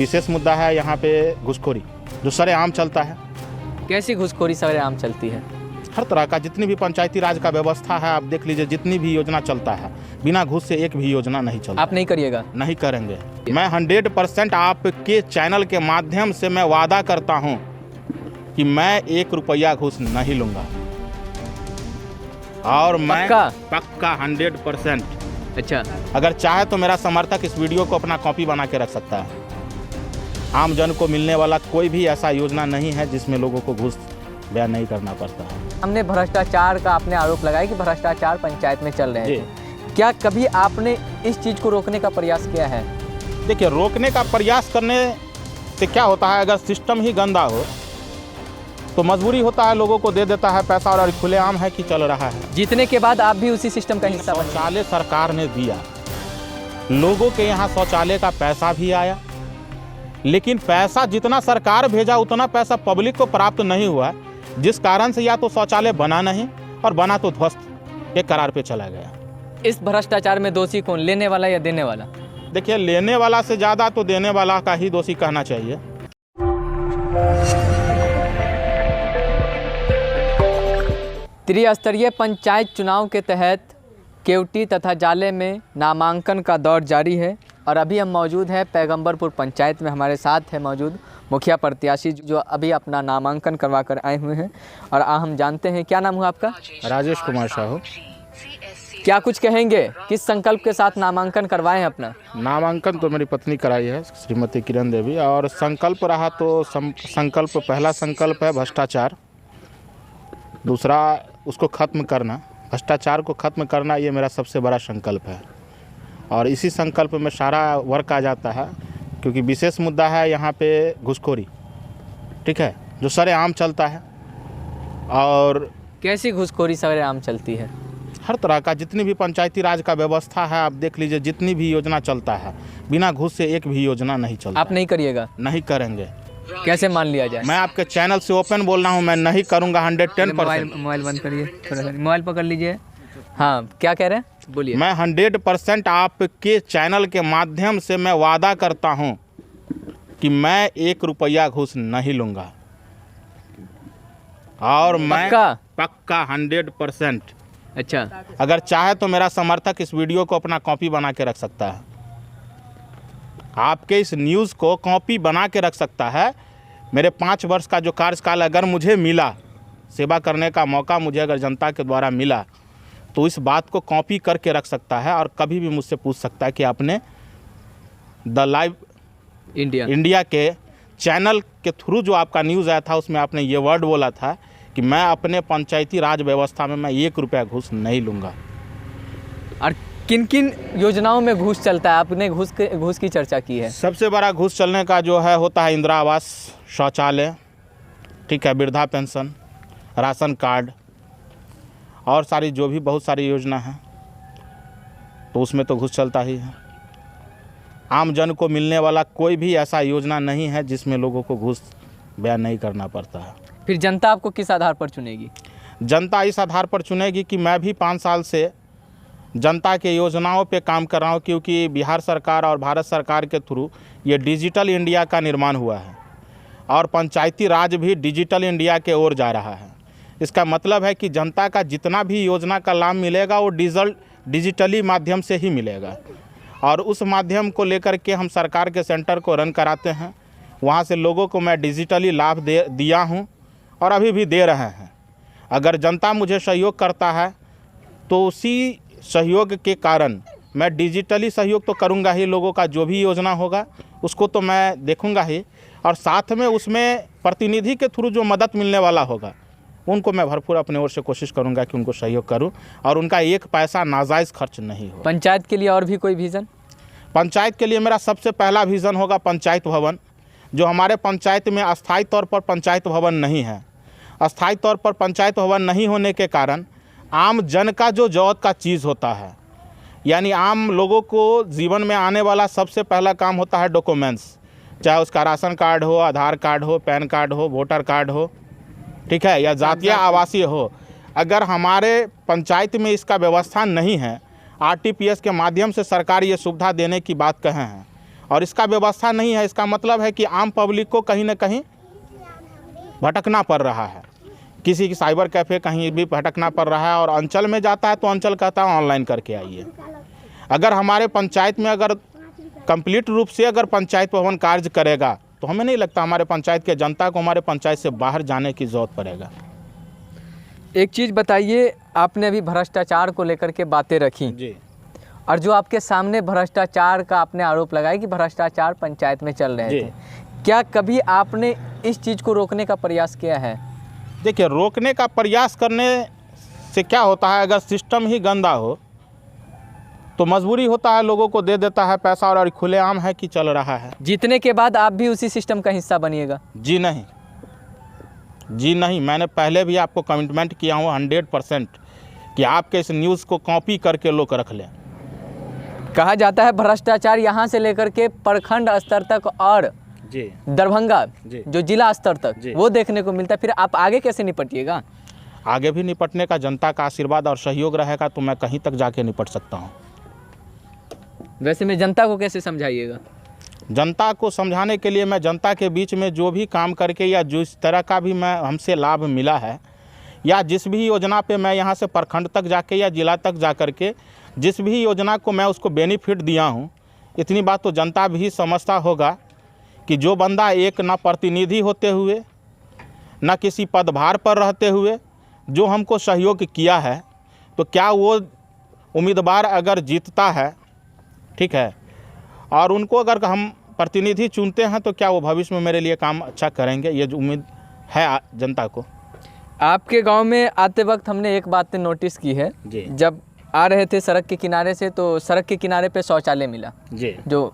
विशेष मुद्दा है यहाँ पे घूसखोरी जो सरेआम चलता है। कैसी घूसखोरी सरेआम चलती है? हर तरह का जितनी भी पंचायती राज का व्यवस्था है आप देख लीजिए, जितनी भी योजना चलता है बिना घूस से एक भी योजना नहीं चलता। आप नहीं करिएगा? नहीं करेंगे। मैं 100% आपके चैनल के माध्यम से मैं वादा करता हूँ कि मैं 1 रुपया घूस नहीं लूँगा। और मैं पक्का 100%। अच्छा, अगर चाहे तो मेरा समर्थक इस वीडियो को अपना कॉपी बना के रख सकता है। आम जन को मिलने वाला कोई भी ऐसा योजना नहीं है जिसमें लोगों को घूस बयान नहीं करना पड़ता है। हमने भ्रष्टाचार का आपने आरोप लगाया कि भ्रष्टाचार पंचायत में चल रहे थे। क्या कभी आपने इस चीज़ को रोकने का प्रयास किया है? देखिए, रोकने का प्रयास करने से क्या होता है, अगर सिस्टम ही गंदा हो तो मजबूरी होता है, लोगों को दे देता है पैसा और खुलेआम है कि चल रहा है। जीतने के बाद आप भी उसी सिस्टम का हिस्सा बने। शौचालय सरकार ने दिया, लोगों के यहाँ शौचालय का पैसा भी आया, लेकिन पैसा जितना सरकार भेजा उतना पैसा पब्लिक को प्राप्त नहीं हुआ, जिस कारण से या तो शौचालय बना नहीं और बना तो ध्वस्त के करार पे चला गया। इस भ्रष्टाचार में दोषी कौन, लेने वाला या देने वाला? देखिए, लेने वाला से ज़्यादा तो देने वाला का ही दोषी कहना चाहिए। त्रिस्तरीय पंचायत चुनाव के तहत केवटी तथा जाले में नामांकन का दौर जारी है और अभी हम मौजूद हैं पैगंबरपुर पंचायत में। हमारे साथ है मौजूद मुखिया प्रत्याशी जो अभी अपना नामांकन करवा कर आए हुए हैं और हम जानते हैं, क्या नाम हुआ आपका? राजेश कुमार साहू। क्या कुछ कहेंगे, किस संकल्प के साथ नामांकन करवाए हैं अपना? नामांकन तो मेरी पत्नी कराई है, श्रीमती किरण देवी, और संकल्प रहा तो संकल्प, पहला संकल्प है भ्रष्टाचार, दूसरा उसको ख़त्म करना, भ्रष्टाचार को ख़त्म करना, ये मेरा सबसे बड़ा संकल्प है। और इसी संकल्प में सारा वर्क आ जाता है, क्योंकि विशेष मुद्दा है यहाँ पे घूसखोरी, ठीक है, जो सरेआम चलता है। और कैसी घूसखोरी सरेआम चलती है? हर तरह का जितनी भी पंचायती राज का व्यवस्था है आप देख लीजिए, जितनी भी योजना चलता है बिना घूस से एक भी योजना नहीं चलता। आप नहीं करिएगा? नहीं करेंगे। कैसे मान लिया जाए? मैं आपके चैनल से ओपन बोल रहा हूँ, मैं नहीं करूँगा 110%। मोबाइल बंद करिए, थोड़ा सा मोबाइल पकड़ लीजिए। हाँ, क्या कह रहे हैं, बोलिए। मैं 100% आपके चैनल के माध्यम से मैं वादा करता हूँ कि मैं 1 रुपया घूस नहीं लूँगा। और मैं पक्का 100%। अच्छा, अगर चाहे तो मेरा समर्थक इस वीडियो को अपना कॉपी बना के रख सकता है, आपके इस न्यूज़ को कॉपी बना के रख सकता है। मेरे 5 वर्ष का जो कार्यकाल अगर मुझे मिला, सेवा करने का मौका मुझे अगर जनता के द्वारा मिला, तो इस बात को कॉपी करके रख सकता है और कभी भी मुझसे पूछ सकता है कि आपने द लाइव इंडिया के चैनल के थ्रू जो आपका न्यूज़ आया था उसमें आपने ये वर्ड बोला था कि मैं अपने पंचायती राज व्यवस्था में मैं 1 रुपया घूस नहीं लूँगा। और किन किन योजनाओं में घूस चलता है? आपने घूस की चर्चा की है। सबसे बड़ा घूस चलने का जो है होता है इंदिरा आवास, शौचालय, ठीक है, वृद्धा पेंशन, राशन कार्ड और सारी जो भी बहुत सारी योजना है, तो उसमें तो घूस चलता ही है। आम जन को मिलने वाला कोई भी ऐसा योजना नहीं है जिसमें लोगों को घूस बयान नहीं करना पड़ता है। फिर जनता आपको किस आधार पर चुनेगी? जनता इस आधार पर चुनेगी कि मैं भी 5 साल से जनता के योजनाओं पे काम कर रहा हूँ, क्योंकि बिहार सरकार और भारत सरकार के थ्रू ये डिजिटल इंडिया का निर्माण हुआ है और पंचायती राज भी डिजिटल इंडिया के ओर जा रहा है। इसका मतलब है कि जनता का जितना भी योजना का लाभ मिलेगा वो डिजिटली माध्यम से ही मिलेगा, और उस माध्यम को लेकर के हम सरकार के सेंटर को रन कराते हैं। वहाँ से लोगों को मैं डिजिटली लाभ दिया हूँ और अभी भी दे रहे हैं। अगर जनता मुझे सहयोग करता है तो उसी सहयोग के कारण मैं डिजिटली सहयोग तो करूँगा ही, लोगों का जो भी योजना होगा उसको तो मैं देखूँगा ही, और साथ में उसमें प्रतिनिधि के थ्रू जो मदद मिलने वाला होगा उनको मैं भरपूर अपने ओर से कोशिश करूंगा कि उनको सहयोग करूं और उनका 1 पैसा नाजायज़ खर्च नहीं हो। पंचायत के लिए और भी कोई विज़न? पंचायत के लिए मेरा सबसे पहला विज़न होगा पंचायत भवन। जो हमारे पंचायत में अस्थायी तौर पर पंचायत भवन नहीं है, अस्थायी तौर पर पंचायत भवन नहीं होने के कारण आम जन का जो ज़रूरत का चीज़ होता है, यानी आम लोगों को जीवन में आने वाला सबसे पहला काम होता है डॉक्यूमेंट्स, चाहे उसका राशन कार्ड हो, आधार कार्ड हो, पैन कार्ड हो, वोटर कार्ड हो, ठीक है, या जातीय आवासीय हो। अगर हमारे पंचायत में इसका व्यवस्था नहीं है, RTPS के माध्यम से सरकार ये सुविधा देने की बात कहे हैं और इसका व्यवस्था नहीं है। इसका मतलब है कि आम पब्लिक को कहीं ना कहीं भटकना पड़ रहा है, किसी की साइबर कैफ़े कहीं भी भटकना पड़ रहा है, और अंचल में जाता है तो अंचल कहता है ऑनलाइन करके आइए। अगर हमारे पंचायत में अगर कंप्लीट रूप से अगर पंचायत भवन कार्य करेगा तो हमें नहीं लगता हमारे पंचायत के जनता को हमारे पंचायत से बाहर जाने की ज़रूरत पड़ेगा। एक चीज़ बताइए, आपने अभी भ्रष्टाचार को लेकर के बातें रखी जी, और जो आपके सामने भ्रष्टाचार का आपने आरोप लगाया कि भ्रष्टाचार पंचायत में चल रहे जी। थे, क्या कभी आपने इस चीज़ को रोकने का प्रयास किया है? देखिए, रोकने का प्रयास करने से क्या होता है, अगर सिस्टम ही गंदा हो तो मजबूरी होता है, लोगों को दे देता है पैसा और खुलेआम है कि चल रहा है। जीतने के बाद आप भी उसी सिस्टम का हिस्सा बनिएगा? जी नहीं, जी नहीं, मैंने पहले भी आपको कमिटमेंट किया हूँ 100% कि आपके इस न्यूज़ को कॉपी करके लोग रख लें। कहा जाता है भ्रष्टाचार यहाँ से लेकर के प्रखंड स्तर तक और जी दरभंगा जी। जो जिला स्तर तक जी। वो देखने को मिलता है। फिर आप आगे कैसे निपटिएगा? आगे भी निपटने का जनता का आशीर्वाद और सहयोग रहेगा तो मैं कहीं तक जाके निपट सकता हूँ। वैसे में जनता को कैसे समझाइएगा? जनता को समझाने के लिए मैं जनता के बीच में जो भी काम करके या जिस तरह का भी मैं हमसे लाभ मिला है या जिस भी योजना पे मैं यहाँ से प्रखंड तक जाके या जिला तक जा कर के जिस भी योजना को मैं उसको बेनिफिट दिया हूँ, इतनी बात तो जनता भी समझता होगा कि जो बंदा एक ना प्रतिनिधि होते हुए ना किसी पदभार पर रहते हुए जो हमको सहयोग किया है, तो क्या वो उम्मीदवार अगर जीतता है, ठीक है, और उनको अगर हम प्रतिनिधि चुनते हैं तो क्या वो भविष्य में मेरे लिए काम अच्छा करेंगे, ये जो उम्मीद है जनता को। आपके गांव में आते वक्त हमने एक बात नोटिस की है, जी। जब आ रहे थे सड़क के किनारे से तो सड़क के किनारे पे शौचालय मिला जी जो,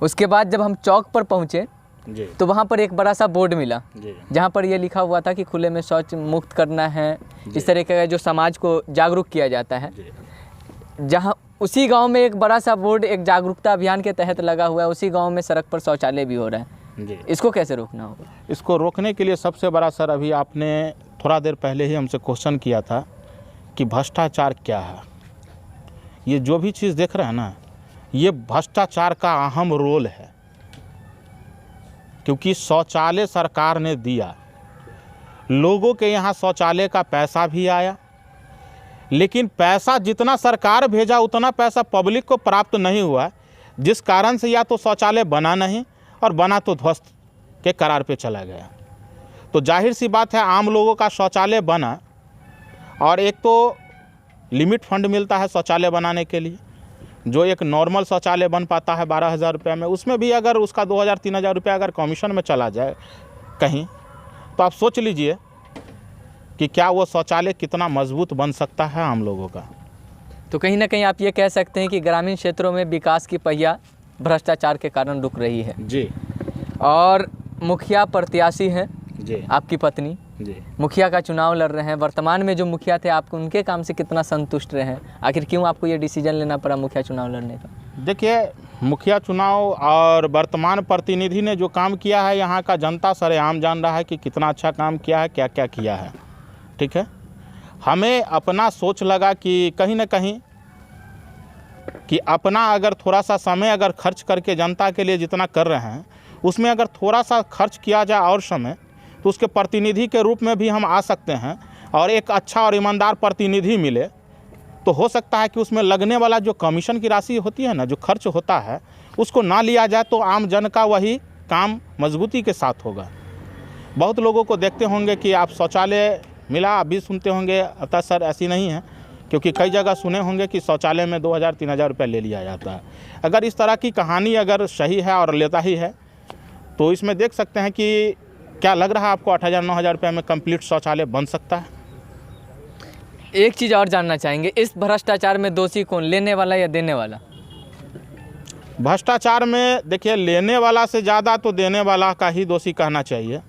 उसके बाद जब हम चौक पर पहुँचे जी तो वहाँ पर एक बड़ा सा बोर्ड मिला जी जहाँ पर ये लिखा हुआ था कि खुले में शौच मुक्त करना है, इस तरीके का जो समाज को जागरूक किया जाता है। जी। जहाँ उसी गांव में एक बड़ा सा बोर्ड एक जागरूकता अभियान के तहत लगा हुआ है, उसी गांव में सड़क पर शौचालय भी हो रहा है। जी। इसको कैसे रोकना होगा? इसको रोकने के लिए सबसे बड़ा सर, अभी आपने थोड़ा देर पहले ही हमसे क्वेश्चन किया था कि भ्रष्टाचार क्या है। ये जो भी चीज़ देख रहे हैं ना, ये भ्रष्टाचार का अहम रोल है, क्योंकि शौचालय सरकार ने दिया, लोगों के यहाँ शौचालय का पैसा भी आया, लेकिन पैसा जितना सरकार भेजा उतना पैसा पब्लिक को प्राप्त नहीं हुआ, जिस कारण से या तो शौचालय बना नहीं और बना तो ध्वस्त के करार पे चला गया। तो जाहिर सी बात है, आम लोगों का शौचालय बना और एक तो लिमिट फंड मिलता है शौचालय बनाने के लिए, जो एक नॉर्मल शौचालय बन पाता है 12,000 रुपये में, उसमें भी अगर उसका 2,000-3,000 रुपया अगर कमीशन में चला जाए कहीं, तो आप सोच लीजिए कि क्या वो शौचालय कितना मजबूत बन सकता है आम लोगों का। तो कहीं ना कहीं आप ये कह सकते हैं कि ग्रामीण क्षेत्रों में विकास की पहिया भ्रष्टाचार के कारण रुक रही है। जी। और मुखिया प्रत्याशी हैं जी। आपकी पत्नी, जी। मुखिया का चुनाव लड़ रहे हैं। वर्तमान में जो मुखिया थे, आप उनके काम से कितना संतुष्ट रहे हैं? आखिर क्यों आपको ये डिसीजन लेना पड़ा मुखिया चुनाव लड़ने का? देखिए, मुखिया चुनाव और वर्तमान प्रतिनिधि ने जो काम किया है, यहाँ का जनता सरेआम जान रहा है कि कितना अच्छा काम किया है, क्या क्या किया है, ठीक है। हमें अपना सोच लगा कि कहीं ना कहीं कि अपना अगर थोड़ा सा समय अगर खर्च करके जनता के लिए जितना कर रहे हैं, उसमें अगर थोड़ा सा खर्च किया जाए और समय, तो उसके प्रतिनिधि के रूप में भी हम आ सकते हैं और एक अच्छा और ईमानदार प्रतिनिधि मिले, तो हो सकता है कि उसमें लगने वाला जो कमीशन की राशि होती है ना, जो खर्च होता है, उसको ना लिया जाए तो आम जन का वही काम मजबूती के साथ होगा। बहुत लोगों को देखते होंगे कि आप शौचालय मिला, अभी सुनते होंगे, अतः सर ऐसी नहीं है, क्योंकि कई जगह सुने होंगे कि शौचालय में 2,000-3,000 रुपये ले लिया जाता है। अगर इस तरह की कहानी अगर सही है और लेता ही है, तो इसमें देख सकते हैं कि क्या लग रहा है आपको 8,000-9,000 रुपये में कंप्लीट शौचालय बन सकता है? एक चीज़ और जानना चाहेंगे, इस भ्रष्टाचार में दोषी कौन, लेने वाला या देने वाला? भ्रष्टाचार में देखिए, लेने वाला से ज़्यादा तो देने वाला का ही दोषी कहना चाहिए,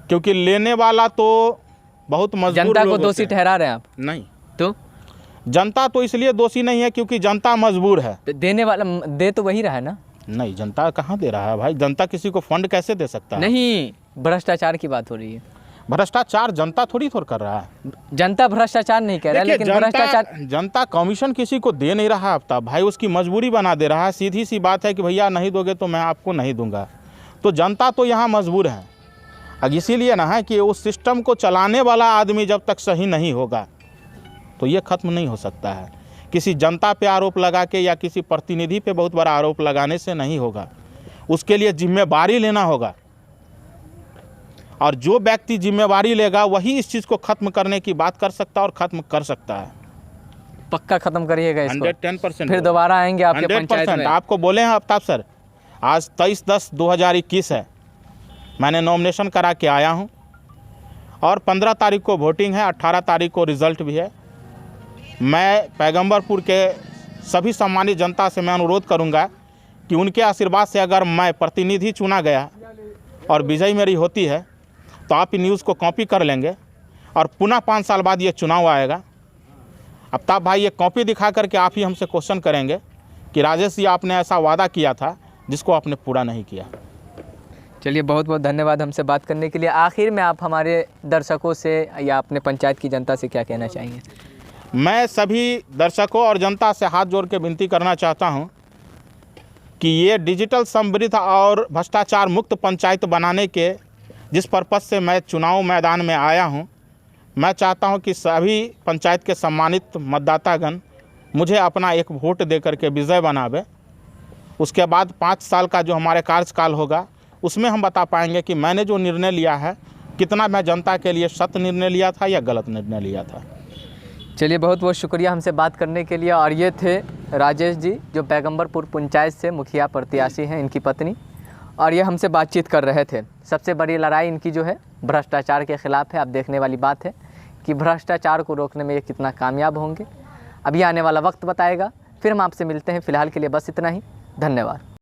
क्योंकि लेने वाला तो बहुत मजबूर जनता को लोग दोषी होते हैं। ठहरा रहे हैं आप? नहीं, तो जनता तो इसलिए दोषी नहीं है क्योंकि जनता मजबूर है। देने वाला दे तो वही रहा है ना? नहीं, जनता कहाँ दे रहा है भाई? जनता किसी को फंड कैसे दे सकता है? नहीं, भ्रष्टाचार की बात हो रही है। भ्रष्टाचार जनता थोड़ी कर रहा है। जनता भ्रष्टाचार नहीं कह रहा है, देखिए, लेकिन भ्रष्टाचार जनता कमीशन किसी को दे नहीं रहा। अब भाई उसकी मजबूरी बना दे रहा है। सीधी सी बात है कि भैया नहीं दोगे तो मैं आपको नहीं दूंगा। तो जनता तो यहाँ मजबूर है। अब इसीलिए ना है कि उस सिस्टम को चलाने वाला आदमी जब तक सही नहीं होगा तो ये खत्म नहीं हो सकता है। किसी जनता पे आरोप लगा के या किसी प्रतिनिधि पे बहुत बड़ा आरोप लगाने से नहीं होगा। उसके लिए जिम्मेवारी लेना होगा, और जो व्यक्ति जिम्मेवारी लेगा वही इस चीज़ को खत्म करने की बात कर सकता है और खत्म कर सकता है। पक्का खत्म करिएगा इसको। 110% फिर दोबारा आएंगे आपके पंचायत 100%। में। आपको बोले हैं आफ्ताब सर, आज 23/10/2021 है। मैंने नॉमिनेशन करा के आया हूं और 15 तारीख को वोटिंग है, 18 तारीख को रिज़ल्ट भी है। मैं पैगंबरपुर के सभी सम्मानित जनता से मैं अनुरोध करूंगा कि उनके आशीर्वाद से अगर मैं प्रतिनिधि चुना गया और विजय मेरी होती है तो आप इन न्यूज़ को कॉपी कर लेंगे और पुनः 5 साल बाद ये चुनाव आएगा। आफ्ताब भाई ये कॉपी दिखा करके आप ही हमसे क्वेश्चन करेंगे कि राजेश जी आपने ऐसा वादा किया था जिसको आपने पूरा नहीं किया। चलिए, बहुत बहुत धन्यवाद हमसे बात करने के लिए। आखिर में आप हमारे दर्शकों से या अपने पंचायत की जनता से क्या कहना चाहेंगे? मैं सभी दर्शकों और जनता से हाथ जोड़ के विनती करना चाहता हूं कि ये डिजिटल समृद्ध और भ्रष्टाचार मुक्त पंचायत बनाने के जिस पर्पज़ से मैं चुनाव मैदान में आया हूं, मैं चाहता हूं कि सभी पंचायत के सम्मानित मतदातागण मुझे अपना एक वोट दे करके विजय बनावे। उसके बाद 5 साल का जो हमारे कार्यकाल होगा उसमें हम बता पाएंगे कि मैंने जो निर्णय लिया है कितना मैं जनता के लिए सत्य निर्णय लिया था या गलत निर्णय लिया था। चलिए, बहुत बहुत शुक्रिया हमसे बात करने के लिए। और ये थे राजेश जी, जो पैगंबरपुर पंचायत से मुखिया प्रत्याशी हैं, इनकी पत्नी, और ये हमसे बातचीत कर रहे थे। सबसे बड़ी लड़ाई इनकी जो है भ्रष्टाचार के ख़िलाफ़ है। अब देखने वाली बात है कि भ्रष्टाचार को रोकने में ये कितना कामयाब होंगे। अभी आने वाला वक्त बताएगा। फिर हम आपसे मिलते हैं। फ़िलहाल के लिए बस इतना ही। धन्यवाद।